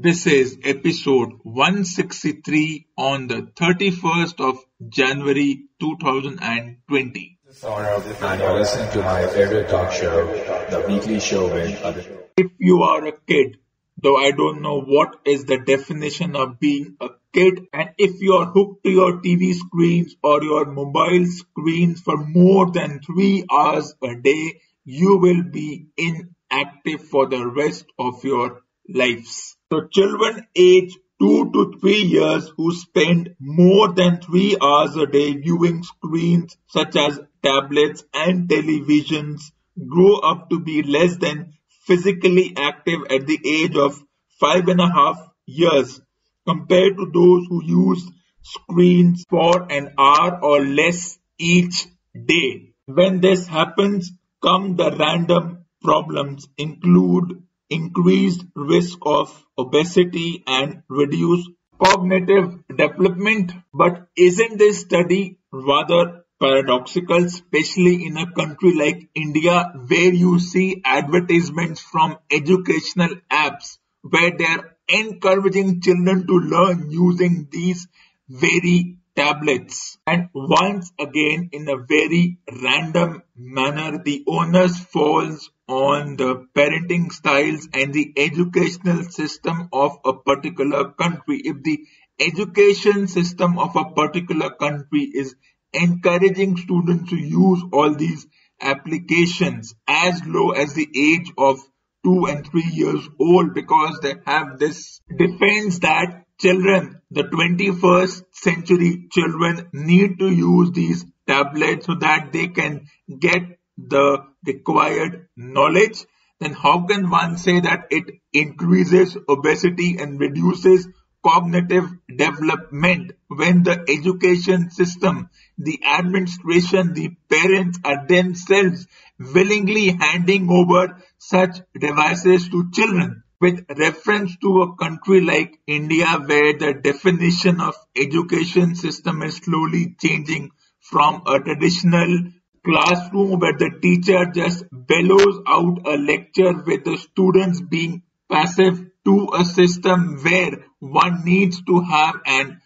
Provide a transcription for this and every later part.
This is episode 163 on the 31st of January 2020. And you're listening to my favorite talk show, The Weekly Show with Edu. If you are a kid, though I don't know what is the definition of being a kid, and if you are hooked to your TV screens or your mobile screens for more than 3 hours a day, you will be inactive for the rest of your lives. So children aged 2 to 3 years who spend more than 3 hours a day viewing screens such as tablets and televisions grow up to be less than physically active at the age of 5.5 years compared to those who use screens for an hour or less each day. When this happens, come the random problems include increased risk of obesity and reduced cognitive development. But isn't this study rather paradoxical, especially in a country like India where you see advertisements from educational apps where they're encouraging children to learn using these very tablets? And once again, in a very random manner, the onus falls on the parenting styles and the educational system of a particular country. If the education system of a particular country is encouraging students to use all these applications as low as the age of 2 and 3 years old, because they have this defense that children, the 21st century children, need to use these tablets so that they can get the required knowledge, then how can one say that it increases obesity and reduces cognitive development when the education system, the administration, the parents are themselves willingly handing over such devices to children? With reference to a country like India where the definition of education system is slowly changing from a traditional classroom where the teacher just bellows out a lecture with the students being passive to a system where one needs to have an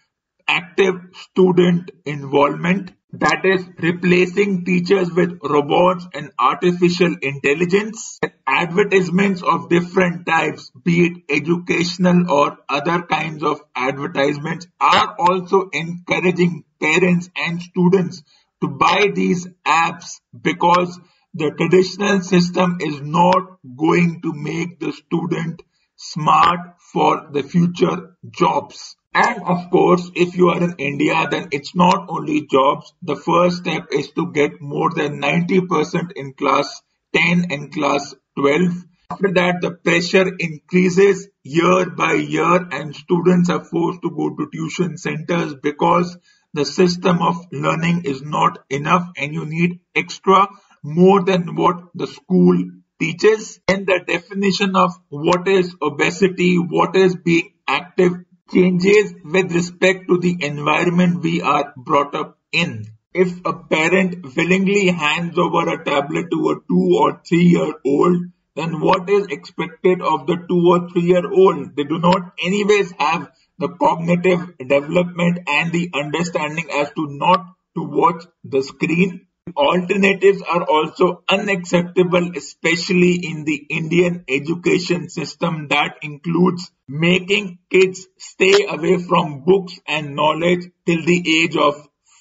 active student involvement, that is replacing teachers with robots and artificial intelligence. Advertisements of different types, be it educational or other kinds of advertisements, are also encouraging parents and students to buy these apps because the traditional system is not going to make the student smart for the future jobs. And of course, if you are in India, then it's not only jobs. The first step is to get more than 90% in class 10 and class 12. After that, the pressure increases year by year and students are forced to go to tuition centers because the system of learning is not enough and you need extra more than what the school teaches. And the definition of what is obesity, what is being active, changes with respect to the environment we are brought up in. If a parent willingly hands over a tablet to a 2 or 3 year old, then what is expected of the 2 or 3 year old? They do not anyways have the cognitive development and the understanding as to not to watch the screen. Alternatives are also unacceptable, especially in the Indian education system that includes making kids stay away from books and knowledge till the age of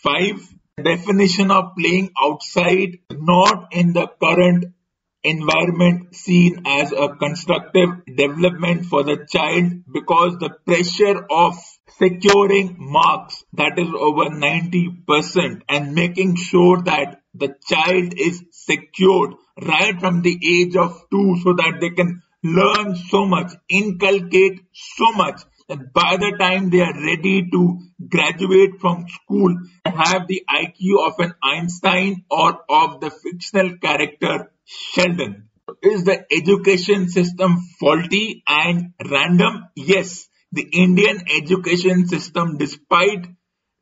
5. The definition of playing outside is not in the current environment seen as a constructive development for the child because the pressure of securing marks that is over 90% and making sure that the child is secured right from the age of 2 so that they can learn so much, inculcate so much that by the time they are ready to graduate from school, they have the IQ of an Einstein or of the fictional character Sheldon. Is the education system faulty and random? Yes. The Indian education system, despite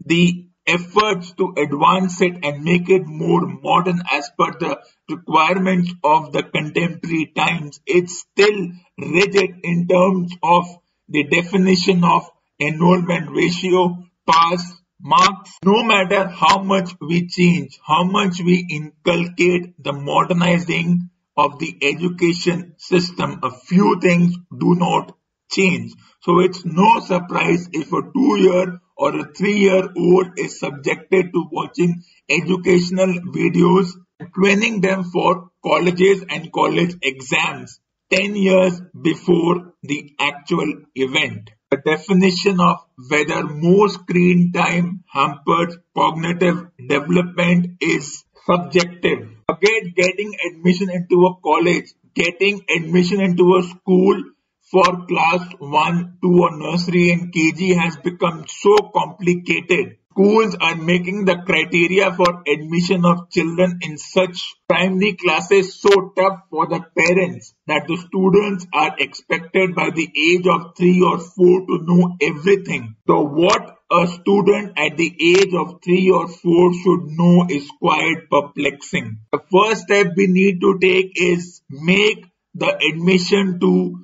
the efforts to advance it and make it more modern as per the requirements of the contemporary times, it's still rigid in terms of the definition of enrollment ratio, pass, marks. No matter how much we change, how much we inculcate the modernizing of the education system, a few things do not change. So it's no surprise if a 2-year or a 3-year-old is subjected to watching educational videos, training them for colleges and college exams 10 years before the actual event. The definition of whether more screen time hampers cognitive development is subjective. Forget getting admission into a college, getting admission into a school for class 1, 2 or nursery and KG has become so complicated. Schools are making the criteria for admission of children in such primary classes so tough for the parents that the students are expected by the age of 3 or 4 to know everything. So what a student at the age of 3 or 4 should know is quite perplexing. The first step we need to take is make the admission to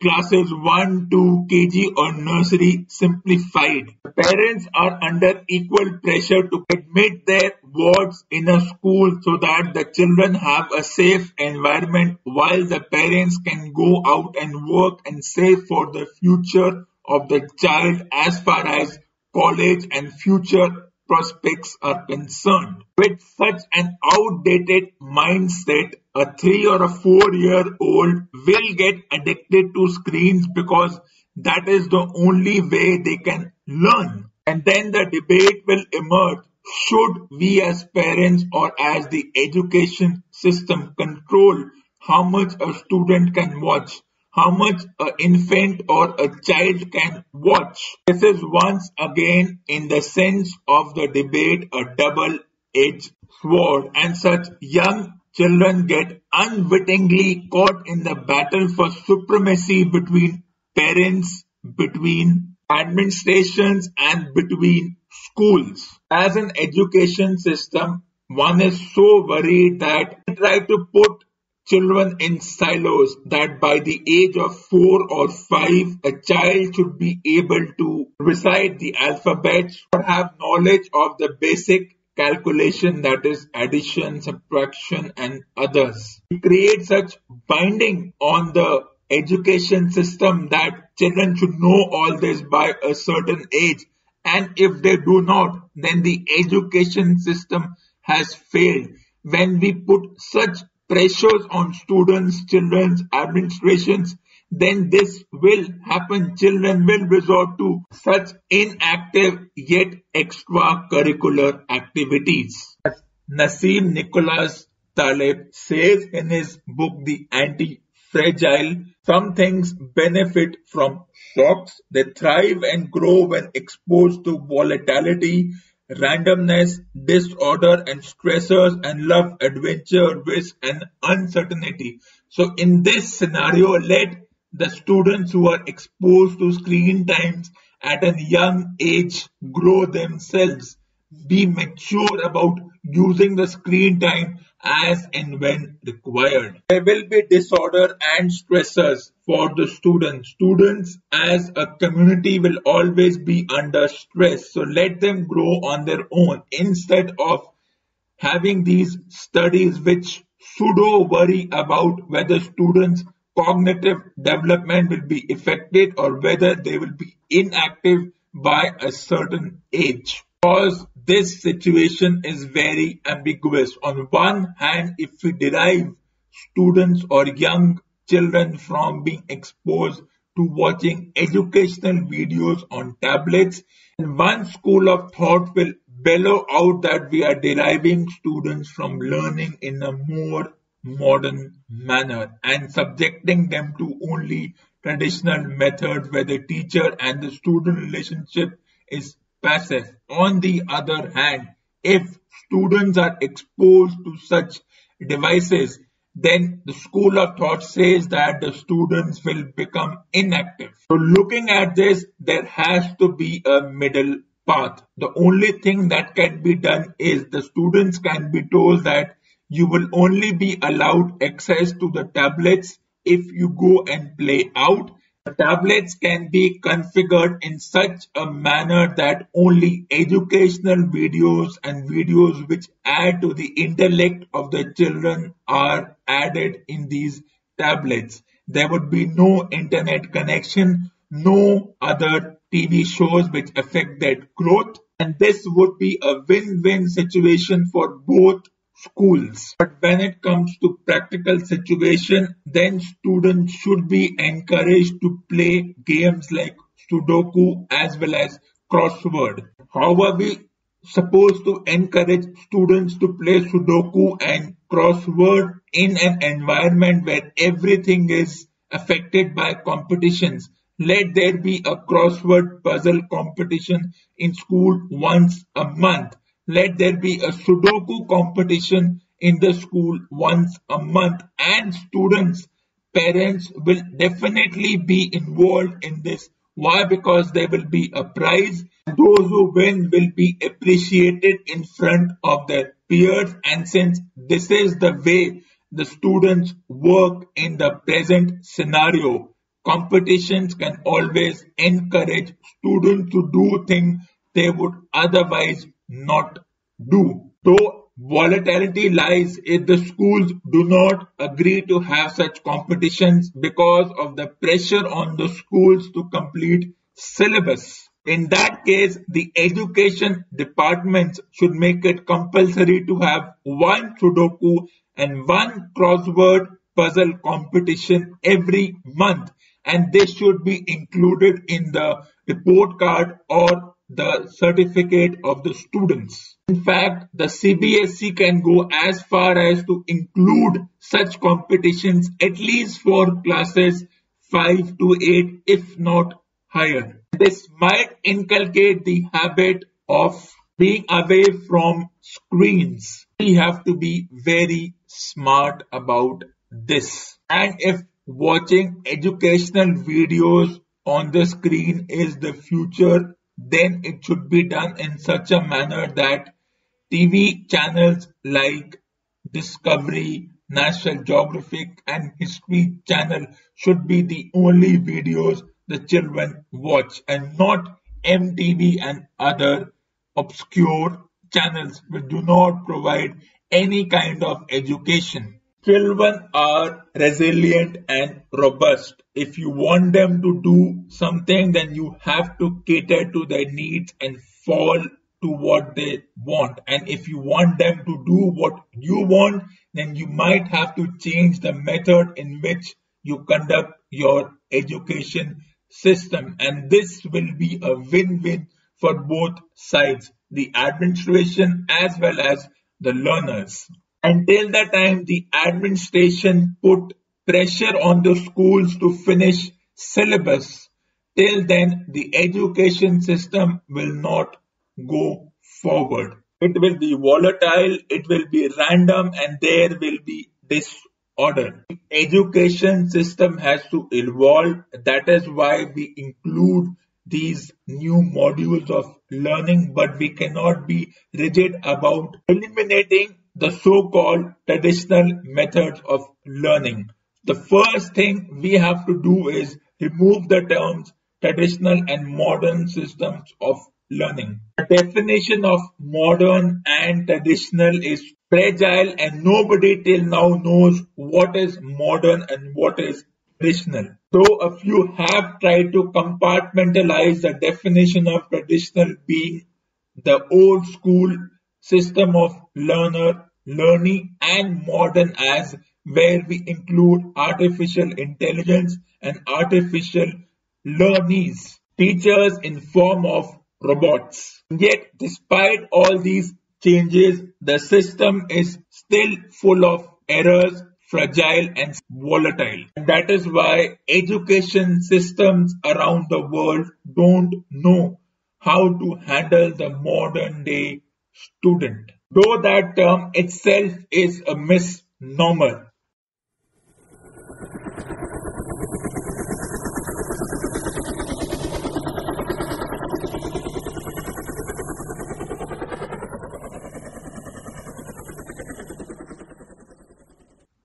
classes 1, 2, KG or nursery simplified. The parents are under equal pressure to admit their wards in a school so that the children have a safe environment while the parents can go out and work and save for the future of the child as far as college and future prospects are concerned. With such an outdated mindset, a 3 or a 4-year-old will get addicted to screens because that is the only way they can learn. And then the debate will emerge. Should we as parents or as the education system control how much a student can watch? How much an infant or a child can watch? This is once again, in the sense of the debate, a double-edged sword, and such young children get unwittingly caught in the battle for supremacy between parents, between administrations, and between schools. As an education system, one is so worried that they try to put children in silos that by the age of 4 or 5, a child should be able to recite the alphabet or have knowledge of the basic calculation, that is addition, subtraction and others. We create such binding on the education system that children should know all this by a certain age, and if they do not, then the education system has failed. When we put such pressures on students, children's administrations, then this will happen. Children will resort to such inactive yet extracurricular activities. As Nassim Nicholas Taleb says in his book The Anti-Fragile, some things benefit from shocks. They thrive and grow when exposed to volatility, randomness, disorder and stressors, and love adventure, risk and uncertainty. So in this scenario, let the students who are exposed to screen times at a young age grow themselves. Be mature about using the screen time as and when required. There will be disorder and stressors for the students. Students as a community will always be under stress. So let them grow on their own instead of having these studies which pseudo worry about whether students' cognitive development will be affected or whether they will be inactive by a certain age. Because this situation is very ambiguous. On one hand, if we derive students or young children from being exposed to watching educational videos on tablets, and one school of thought will bellow out that we are deriving students from learning in a more modern manner and subjecting them to only traditional methods where the teacher and the student relationship is passive. On the other hand, if students are exposed to such devices, then the school of thought says that the students will become inactive. So looking at this, there has to be a middle path. The only thing that can be done is the students can be told that you will only be allowed access to the tablets if you go and play out, Tablets can be configured in such a manner that only educational videos and videos which add to the intellect of the children are added in these tablets. There would be no internet connection, no other TV shows which affect their growth, and this would be a win-win situation for both schools. But when it comes to practical situation, then students should be encouraged to play games like Sudoku as well as crossword. How are we supposed to encourage students to play Sudoku and crossword in an environment where everything is affected by competitions? Let there be a crossword puzzle competition in school once a month. Let there be a Sudoku competition in the school once a month, and students, parents will definitely be involved in this. Why? Because there will be a prize. Those who win will be appreciated in front of their peers, and since this is the way the students work in the present scenario, competitions can always encourage students to do things they would otherwise not do. Though volatility lies if the schools do not agree to have such competitions because of the pressure on the schools to complete syllabus. In that case, the education departments should make it compulsory to have one Sudoku and one crossword puzzle competition every month, and this should be included in the report card or the certificate of the students. In fact, the CBSE can go as far as to include such competitions at least for classes 5 to 8, if not higher. This might inculcate the habit of being away from screens. We have to be very smart about this. And if watching educational videos on the screen is the future, then it should be done in such a manner that TV channels like Discovery, National Geographic and History Channel should be the only videos the children watch, and not MTV and other obscure channels which do not provide any kind of education. Children are resilient and robust. If you want them to do something, then you have to cater to their needs and fall to what they want. And if you want them to do what you want, then you might have to change the method in which you conduct your education system. And this will be a win-win for both sides, the administration as well as the learners. Until the time the administration put pressure on the schools to finish syllabus, till then the education system will not go forward. It will be volatile, it will be random, and there will be disorder. The education system has to evolve. That is why we include these new modules of learning, but we cannot be rigid about eliminating the so-called traditional methods of learning. The first thing we have to do is remove the terms traditional and modern systems of learning. The definition of modern and traditional is fragile, and nobody till now knows what is modern and what is traditional. Though a few have tried to compartmentalize the definition of traditional being the old school system of learning, and modern as where we include artificial intelligence and artificial learnees, teachers in form of robots. Yet, despite all these changes, the system is still full of errors, fragile and volatile. And that is why education systems around the world don't know how to handle the modern day student. Though that term itself is a misnomer.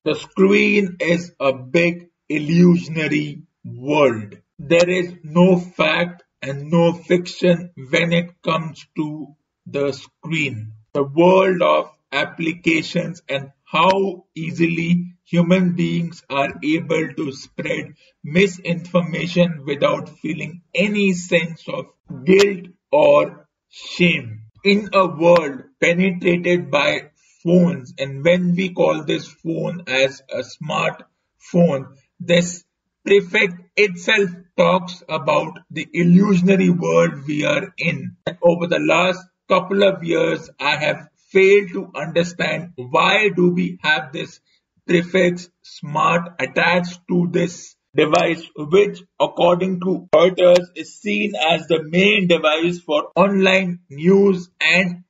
The screen is a big illusionary world. There is no fact and no fiction when it comes to the screen. The world of applications and how easily human beings are able to spread misinformation without feeling any sense of guilt or shame. In a world penetrated by phones, and when we call this phone as a smartphone, this prefix itself talks about the illusionary world we are in. And over the last couple of years, I have failed to understand why do we have this prefix smart attached to this device, which according to Reuters is seen as the main device for online news and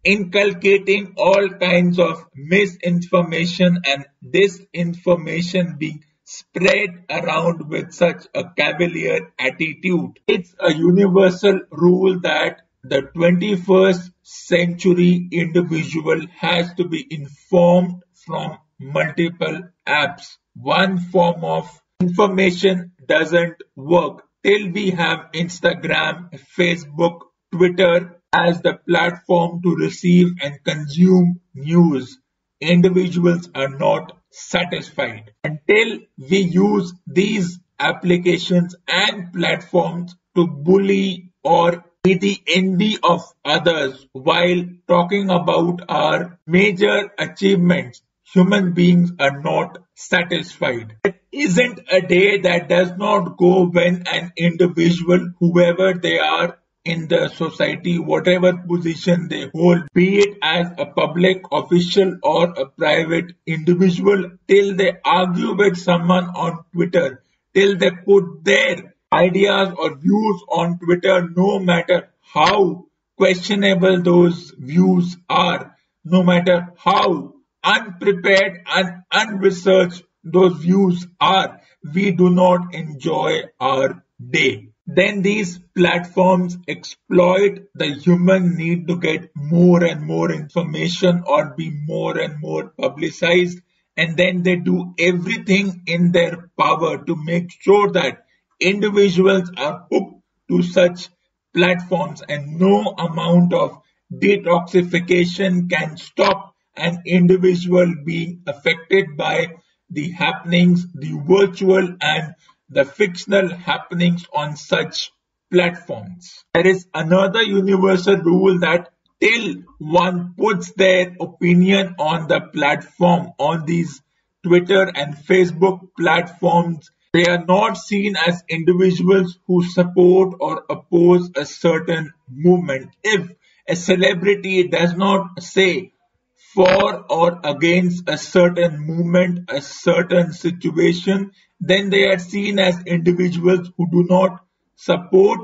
inculcating all kinds of misinformation and disinformation being spread around with such a cavalier attitude. It's a universal rule that the 21st century individual has to be informed from multiple apps. One form of information doesn't work till we have Instagram, Facebook, Twitter as the platform to receive and consume news. Individuals are not satisfied until we use these applications and platforms to bully or be the envy of others while talking about our major achievements. Human beings are not satisfied. There isn't a day that does not go when an individual, whoever they are in the society, whatever position they hold, be it as a public official or a private individual, till they argue with someone on Twitter, till they put their ideas or views on Twitter, no matter how questionable those views are, no matter how unprepared and unresearched those views are, we do not enjoy our day. Then these platforms exploit the human need to get more and more information or be more and more publicized, and then they do everything in their power to make sure that individuals are hooked to such platforms, and no amount of detoxification can stop an individual being affected by the happenings, the virtual and the fictional happenings on such platforms. There is another universal rule that till one puts their opinion on the platform, on these Twitter and Facebook platforms, they are not seen as individuals who support or oppose a certain movement. If a celebrity does not say for or against a certain movement, a certain situation, then they are seen as individuals who do not support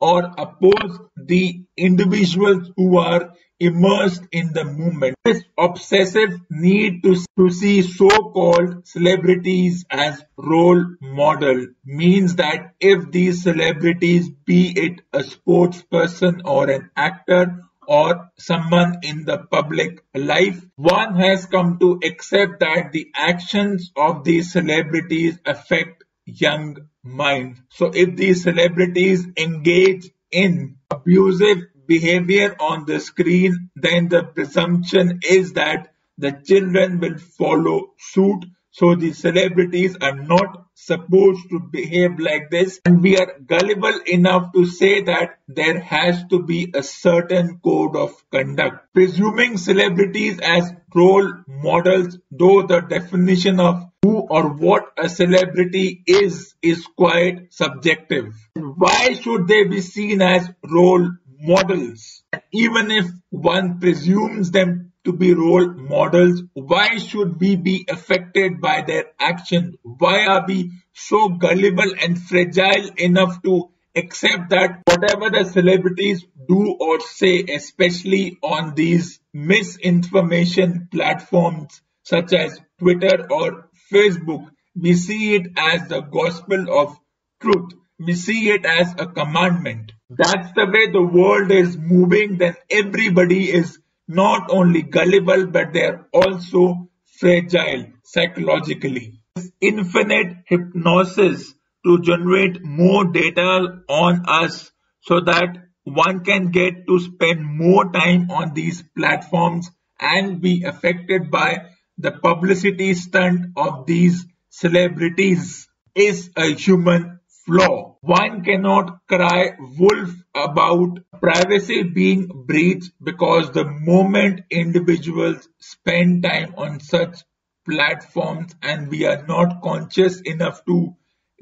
or oppose the individuals who are immersed in the movement. This obsessive need to see so-called celebrities as role model means that if these celebrities, be it a sports person or an actor or someone in the public life, one has come to accept that the actions of these celebrities affect young minds. So if these celebrities engage in abusive behavior on the screen, then the presumption is that the children will follow suit. So the celebrities are not supposed to behave like this, and we are gullible enough to say that there has to be a certain code of conduct. Presuming celebrities as role models, though the definition of who or what a celebrity is quite subjective. Why should they be seen as role models? Even if one presumes them to be role models, why should we be affected by their actions? Why are we so gullible and fragile enough to accept that whatever the celebrities do or say, especially on these misinformation platforms such as Twitter or Facebook, we see it as the gospel of truth. We see it as a commandment. That's the way the world is moving. Then everybody is not only gullible, but they're also fragile psychologically. This infinite hypnosis to generate more data on us so that one can get to spend more time on these platforms and be affected by the publicity stunt of these celebrities is a human flaw. One cannot cry wolf about privacy being breached because the moment individuals spend time on such platforms and we are not conscious enough to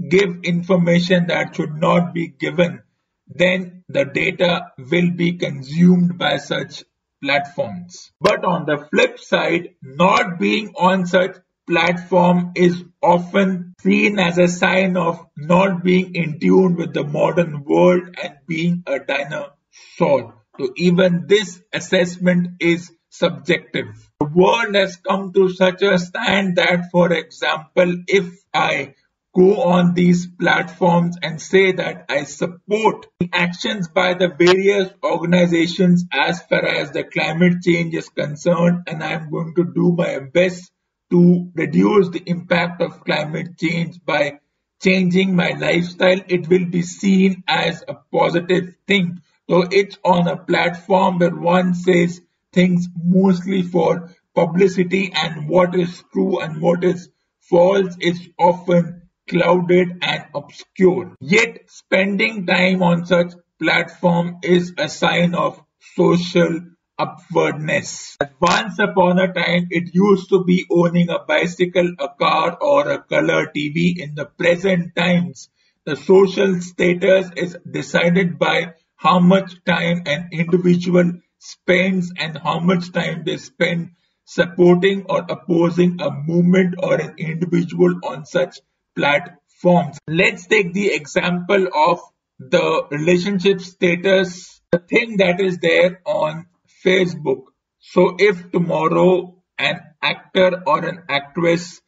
give information that should not be given, then the data will be consumed by such platforms. But on the flip side, not being on such platform is often seen as a sign of not being in tune with the modern world and being a dinosaur. So even this assessment is subjective. The world has come to such a stand that, for example, if I go on these platforms and say that I support the actions by the various organizations as far as the climate change is concerned, and I'm going to do my best to reduce the impact of climate change by changing my lifestyle, it will be seen as a positive thing. So it's on a platform where one says things mostly for publicity, and what is true and what is false is often clouded and obscure. Yet spending time on such platform is a sign of social upwardness. Once upon a time, it used to be owning a bicycle, a car, or a color TV. In the present times, the social status is decided by how much time an individual spends and how much time they spend supporting or opposing a movement or an individual on such platforms. Let's take the example of the relationship status, the thing that is there on Facebook. So if tomorrow an actor or an actress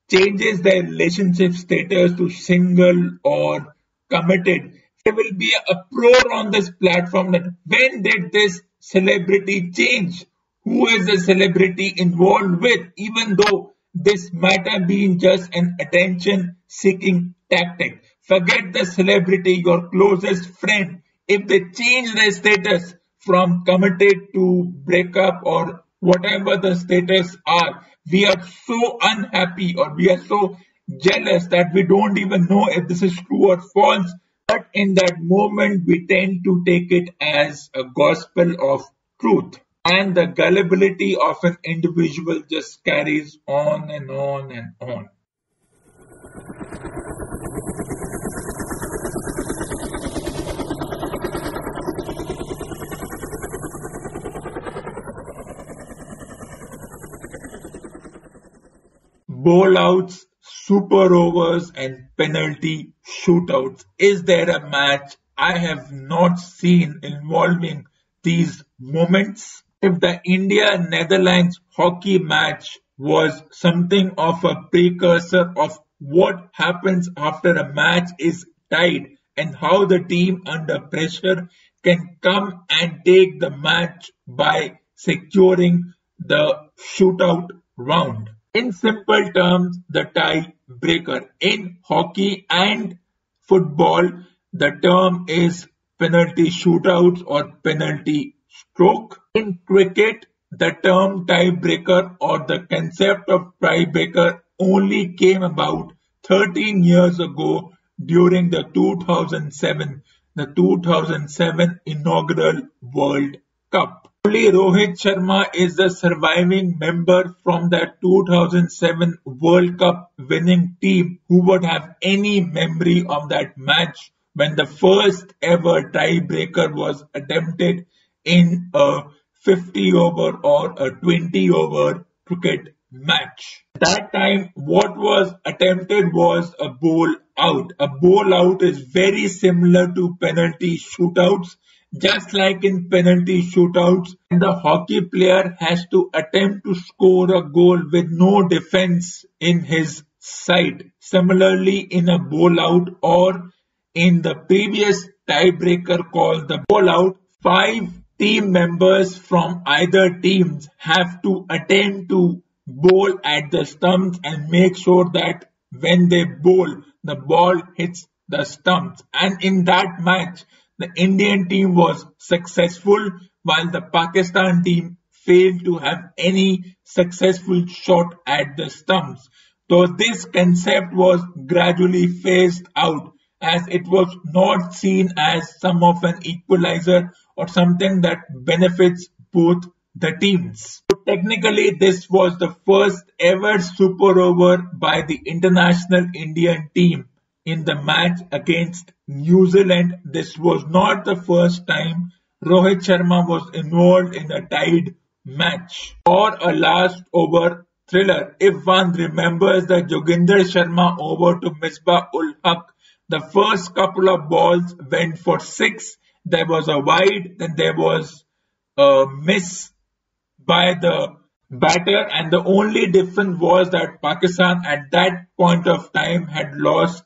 changes their relationship status to single or committed, there will be a uproar on this platform that when did this celebrity change? Who is the celebrity involved with? Even though this might have been just an attention seeking tactic. Forget the celebrity, your closest friend. If they change their status from committed to breakup or whatever the status are, we are so unhappy or we are so jealous that we don't even know if this is true or false. But in that moment, we tend to take it as a gospel of truth. And the gullibility of an individual just carries on and on and on. Bowlouts, super overs, and penalty shootouts. Is there a match I have not seen involving these moments? If the India-Netherlands hockey match was something of a precursor of what happens after a match is tied and how the team under pressure can come and take the match by securing the shootout round. In simple terms, the tie breaker. In hockey and football, the term is penalty shootouts or penalty stroke. In cricket, the term tiebreaker or the concept of tiebreaker only came about 13 years ago during the 2007 inaugural World Cup. Only Rohit Sharma is the surviving member from that 2007 World Cup winning team who would have any memory of that match when the first ever tiebreaker was attempted in a 50 over or a 20 over cricket match. At that time, what was attempted was a bowl out. A bowl out is very similar to penalty shootouts. Just like in penalty shootouts, the hockey player has to attempt to score a goal with no defense in his side. Similarly, in a bowl out or in the previous tiebreaker called the bowl out, 5 team members from either teams have to attempt to bowl at the stumps and make sure that when they bowl, the ball hits the stumps. And in that match, the Indian team was successful while the Pakistan team failed to have any successful shot at the stumps. So this concept was gradually phased out as it was not seen as some of an equalizer or something that benefits both the teams. So technically, this was the first ever super over by the international Indian team in the match against New Zealand. This was not the first time Rohit Sharma was involved in a tied match or a last over thriller. If one remembers the Joginder Sharma over to Misbah-ul-Haq, the first couple of balls went for six. There was a wide, then there was a miss by the batter, and the only difference was that Pakistan at that point of time had lost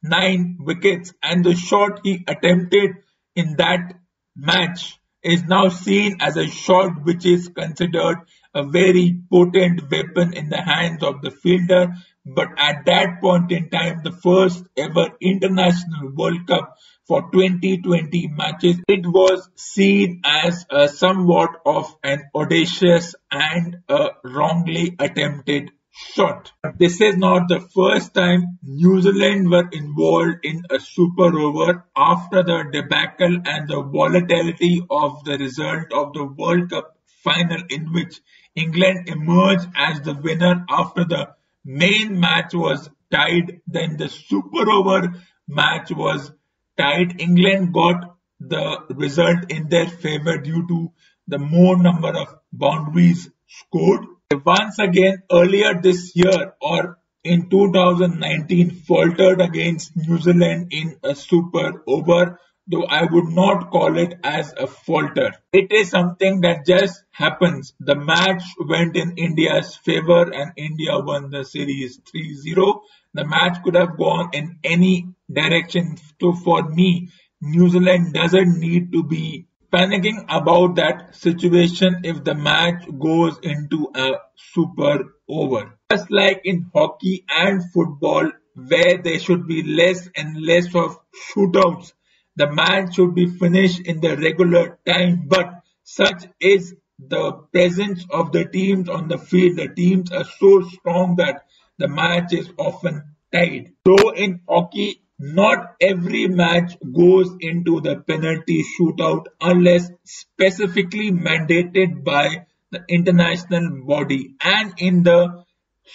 9 wickets, and the shot he attempted in that match is now seen as a shot which is considered a very potent weapon in the hands of the fielder. But at that point in time, the first ever International World Cup for 2020 matches, it was seen as somewhat of an audacious and a wrongly attempted shot. But this is not the first time New Zealand were involved in a super over after the debacle and the volatility of the result of the World Cup final, in which England emerged as the winner after the main match was tied. Then the super over match was tied. England got the result in their favour due to the more number of boundaries scored. Once again, earlier this year or in 2019, faltered against New Zealand in a super over, though I would not call it as a falter. It is something that just happens. The match went in India's favour and India won the series 3-0. The match could have gone in any direction. So for me, New Zealand doesn't need to be panicking about that situation if the match goes into a super over. Just like in hockey and football, where there should be less and less of shootouts, the match should be finished in the regular time, but such is the presence of the teams on the field. The teams are so strong that the match is often tied. Though in hockey, not every match goes into the penalty shootout unless specifically mandated by the international body. And in the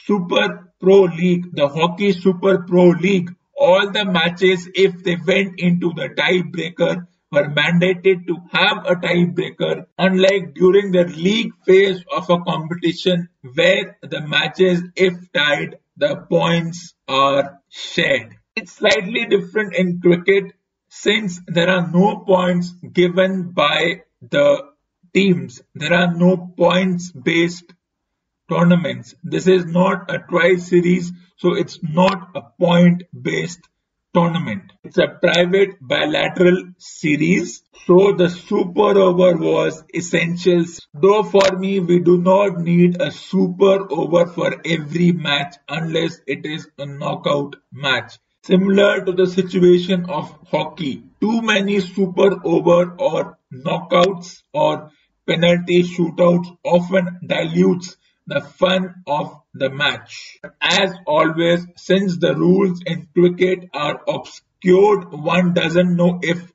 Super Pro League, the Hockey Super Pro League, all the matches, if they went into the tiebreaker, were mandated to have a tiebreaker, unlike during the league phase of a competition where the matches, if tied, the points are shared. It's slightly different in cricket since there are no points given by the teams. There are no points based tournaments. This is not a tri-series, so it's not a point-based tournament. It's a private bilateral series, so the super over was essential. Though for me, we do not need a super over for every match unless it is a knockout match. Similar to the situation of hockey, too many super over or knockouts or penalty shootouts often dilutes the fun of the match. As always, since the rules in cricket are obscured, one doesn't know if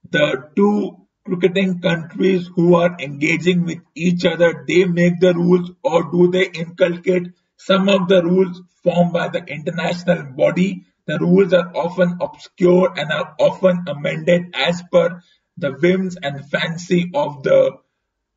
the two cricketing countries who are engaging with each other, they make the rules or do they inculcate some of the rules formed by the international body. The rules are often obscure and are often amended as per the whims and fancy of the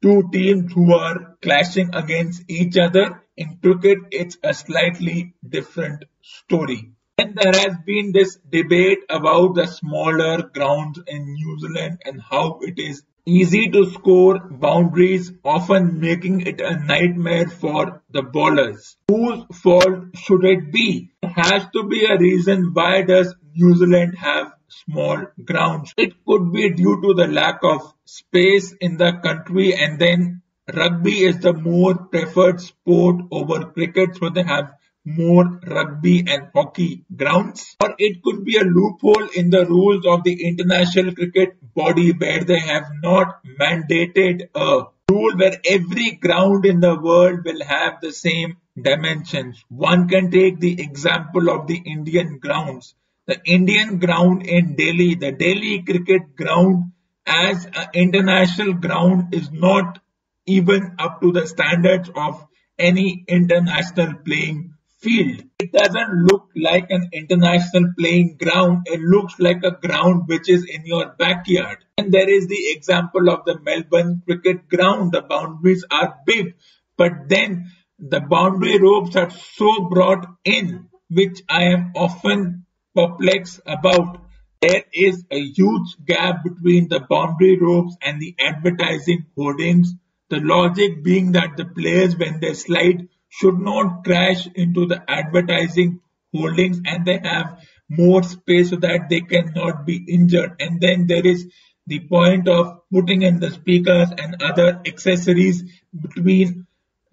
two teams who are clashing against each other. In cricket, it's a slightly different story. And there has been this debate about the smaller grounds in New Zealand and how it is easy to score boundaries, often making it a nightmare for the bowlers. Whose fault should it be? There has to be a reason why does New Zealand have small grounds. It could be due to the lack of space in the country, and then rugby is the more preferred sport over cricket, so they have more rugby and hockey grounds. Or it could be a loophole in the rules of the International Cricket Body where they have not mandated a rule where every ground in the world will have the same dimensions. One can take the example of the Indian grounds. The Indian ground in Delhi, the Delhi cricket ground as an international ground is not even up to the standards of any international playing field. It doesn't look like an international playing ground. It looks like a ground which is in your backyard. And there is the example of the Melbourne cricket ground. The boundaries are big, but then the boundary ropes are so brought in, which I am often perplexed about. There is a huge gap between the boundary ropes and the advertising hoardings. The logic being that the players, when they slide, should not crash into the advertising holdings and they have more space so that they cannot be injured. And then there is the point of putting in the speakers and other accessories between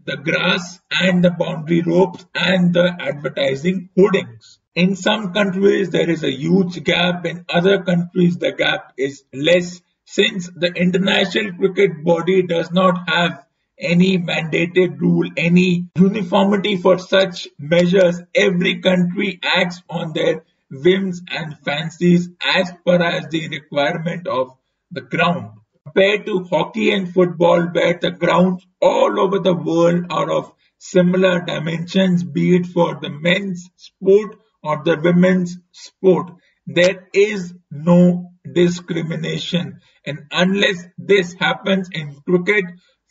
the grass and the boundary ropes and the advertising hoardings. In some countries, there is a huge gap. In other countries, the gap is less. Since the International Cricket Body does not have any mandated rule, any uniformity for such measures, every country acts on their whims and fancies as per as the requirement of the ground. Compared to hockey and football, where the grounds all over the world are of similar dimensions, be it for the men's sport or the women's sport, there is no discrimination. And unless this happens in cricket,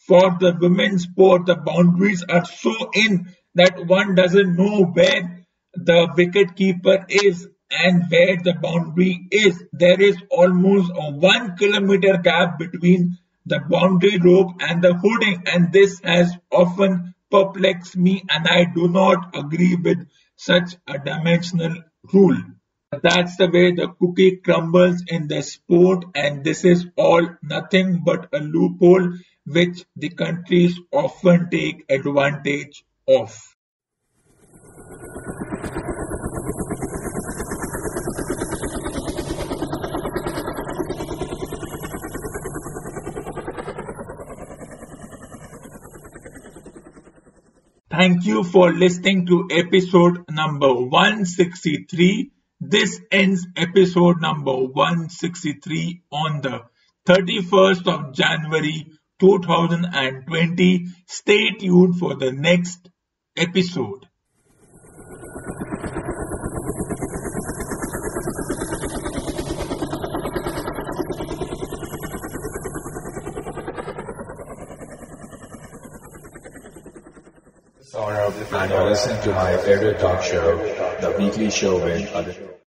for the women's sport, the boundaries are so in that one doesn't know where the wicket keeper is and where the boundary is. There is almost a 1 kilometer gap between the boundary rope and the hooding, and this has often perplexed me, and I do not agree with such a dimensional rule. That's the way the cookie crumbles in the sport, and this is all nothing but a loophole which the countries often take advantage of. Thank you for listening to episode number 163. This ends episode number 163 on the 31st of January 2020. Stay tuned for the next episode. And you're listening to my favorite talk show, The Weekly Show with